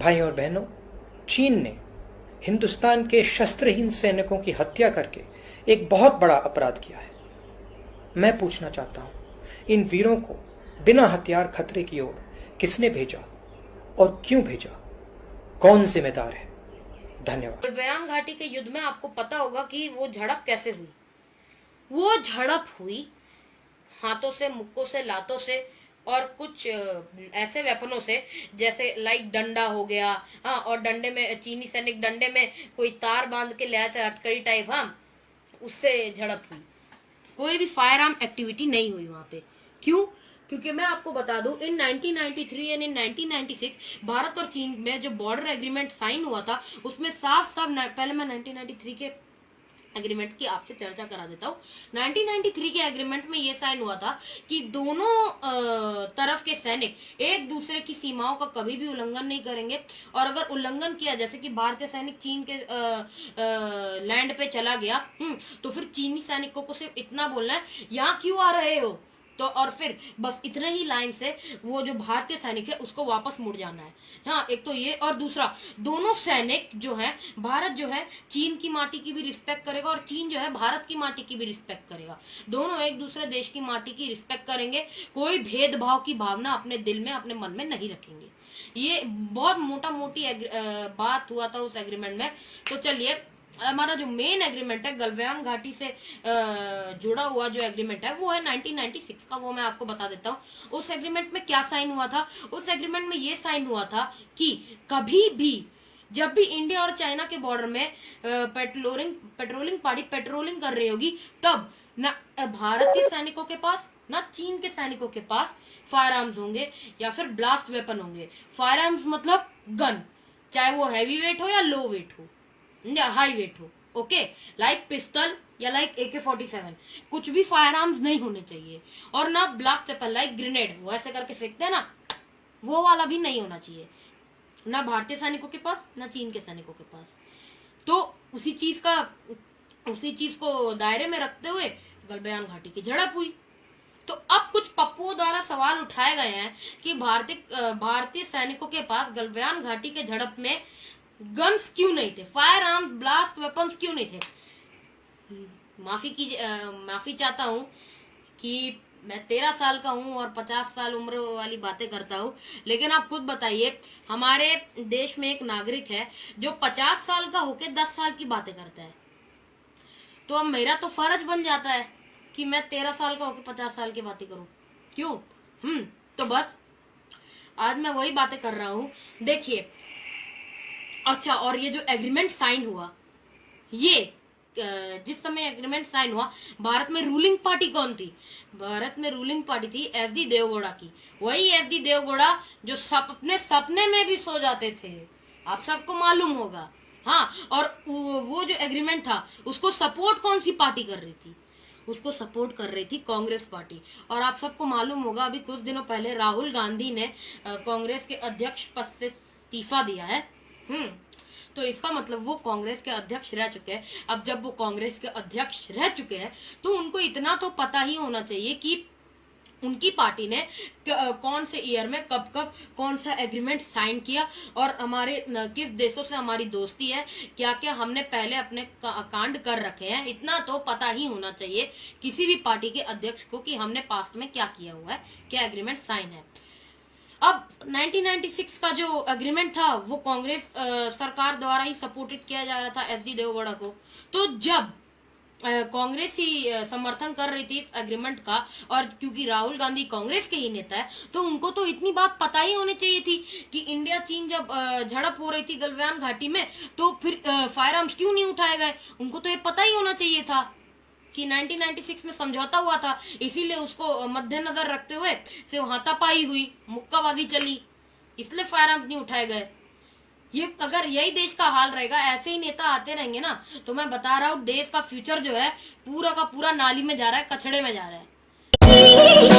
भाइयों और बहनों, चीन ने हिंदुस्तान के शस्त्रहीन सैनिकों की हत्या करके एक बहुत बड़ा अपराध किया है। मैं पूछना चाहता हूं, इन वीरों को बिना हथियार खतरे की ओर किसने भेजा और क्यों भेजा? कौन जिम्मेदार है? धन्यवाद। गलवान घाटी के युद्ध में आपको पता होगा कि वो झड़प कैसे हुई। वो झड़प हुई हाथों से, मुक्कों से, लातों से और कुछ ऐसे वेपनों से जैसे लाइक डंडा हो गया। हाँ, और डंडे में चीनी सैनिक डंडे में कोई तार बांध के ले आए थे, हथकड़ी टाइप। हाँ, उससे झड़प हुई। कोई भी फायर आर्म एक्टिविटी नहीं हुई वहां पे। क्यों? क्योंकि मैं आपको बता दूं, इन 1993 एंड इन 1996 भारत और चीन में जो बॉर्डर एग्रीमेंट साइन हुआ था उसमें साफ साफ, पहले मैं 1993 के एग्रीमेंट की आपसे चर्चा करा देता हूँ। 1993 के एग्रीमेंट में ये साइन हुआ था कि दोनों तरफ के सैनिक एक दूसरे की सीमाओं का कभी भी उल्लंघन नहीं करेंगे, और अगर उल्लंघन किया, जैसे कि भारतीय सैनिक चीन के लैंड पे चला गया, तो फिर चीनी सैनिकों को सिर्फ इतना बोलना है, यहाँ क्यों आ रहे हो, तो और फिर बस इतने ही लाइन से वो जो भारतीय सैनिक है उसको वापस मुड़ जाना है। हाँ, एक तो ये, और दूसरा, दोनों सैनिक जो है, भारत जो है चीन की माटी की भी रिस्पेक्ट करेगा और चीन जो है भारत की माटी की भी रिस्पेक्ट करेगा। दोनों एक दूसरे देश की माटी की रिस्पेक्ट करेंगे, कोई भेदभाव की भावना अपने दिल में, अपने मन में नहीं रखेंगे। ये बहुत मोटा मोटी बात हुआ था उस एग्रीमेंट में। तो चलिए, हमारा जो मेन एग्रीमेंट है गलवान घाटी से जुड़ा हुआ जो एग्रीमेंट है वो है 1996 का, वो मैं आपको बता देता हूँ। उस एग्रीमेंट में क्या साइन हुआ था? उस एग्रीमेंट में ये साइन हुआ था कि कभी भी जब भी इंडिया और चाइना के बॉर्डर में पेट्रोलिंग पार्टी पेट्रोलिंग कर रही होगी, तब न भारत के सैनिकों के पास न चीन के सैनिकों के पास फायर आर्म्स होंगे या फिर ब्लास्ट वेपन होंगे। फायर आर्म्स मतलब गन, चाहे वो हैवी वेट हो या लो वेट हो या हाई वेट हो, ओके, लाइक पिस्टल या लाइक AK-47, कुछ भी फायर आर्म्स नहीं होने चाहिए। और ना ब्लास्ट वेपन लाइक ग्रेनेड, वो ऐसे करके फेंकते हैं ना, वो वाला भी नहीं होना चाहिए, ना भारतीय सैनिकों के पास ना चीन के सैनिकों के पास। तो उसी चीज को दायरे में रखते हुए गलवान घाटी की झड़प हुई। तो अब कुछ पप्पुओं द्वारा सवाल उठाए गए हैं कि भारतीय सैनिकों के पास गलवान घाटी के झड़प में गन्स क्यों नहीं थे, फायर आर्म ब्लास्ट वेपन्स क्यों नहीं थे। माफी चाहता हूं कि मैं 13 साल का हूं और 50 साल उम्र वाली बातें करता हूं, लेकिन आप खुद बताइए, हमारे देश में एक नागरिक है जो 50 साल का होके 10 साल की बातें करता है, तो अब मेरा तो फर्ज बन जाता है कि मैं 13 साल का होके 50 साल की बातें करूं। क्यों? तो बस आज मैं वही बातें कर रहा हूं। देखिए, अच्छा, और ये जो एग्रीमेंट साइन हुआ, ये जिस समय एग्रीमेंट साइन हुआ, भारत में रूलिंग पार्टी कौन थी? भारत में रूलिंग पार्टी थी SD देवगौड़ा की। वही SD देवगौड़ा जो अपने सपने में भी सो जाते थे, आप सबको मालूम होगा। हाँ, और वो जो एग्रीमेंट था उसको सपोर्ट कौन सी पार्टी कर रही थी? उसको सपोर्ट कर रही थी कांग्रेस पार्टी। और आप सबको मालूम होगा, अभी कुछ दिनों पहले राहुल गांधी ने कांग्रेस के अध्यक्ष पद से इस्तीफा दिया है। तो इसका मतलब वो कांग्रेस के अध्यक्ष रह चुके हैं। अब जब वो कांग्रेस के अध्यक्ष रह चुके हैं तो उनको इतना तो पता ही होना चाहिए कि उनकी पार्टी ने कौन से ईयर में कब कौन सा एग्रीमेंट साइन किया, और हमारे किस देशों से हमारी दोस्ती है, क्या क्या हमने पहले अपने कांड कर रखे हैं। इतना तो पता ही होना चाहिए किसी भी पार्टी के अध्यक्ष को कि हमने पास्ट में क्या किया हुआ है, क्या एग्रीमेंट साइन है। अब 1996 का जो एग्रीमेंट था वो कांग्रेस सरकार द्वारा ही सपोर्टेड किया जा रहा था SD देवगौड़ा को। तो जब कांग्रेस ही समर्थन कर रही थी इस एग्रीमेंट का, और क्योंकि राहुल गांधी कांग्रेस के ही नेता है, तो उनको तो इतनी बात पता ही होनी चाहिए थी कि इंडिया चीन जब झड़प हो रही थी गलवान घाटी में, तो फिर फायर आर्म्स क्यों नहीं उठाए गए। उनको तो ये पता ही होना चाहिए था कि 1996 में समझौता हुआ था, इसीलिए उसको मद्देनजर रखते हुए सिर्फ हाथापाई हुई, मुक्काबाजी चली, इसलिए फायर आर्म्स नहीं उठाए गए। ये अगर यही देश का हाल रहेगा, ऐसे ही नेता आते रहेंगे ना, तो मैं बता रहा हूँ देश का फ्यूचर जो है पूरा का पूरा नाली में जा रहा है, कचड़े में जा रहा है।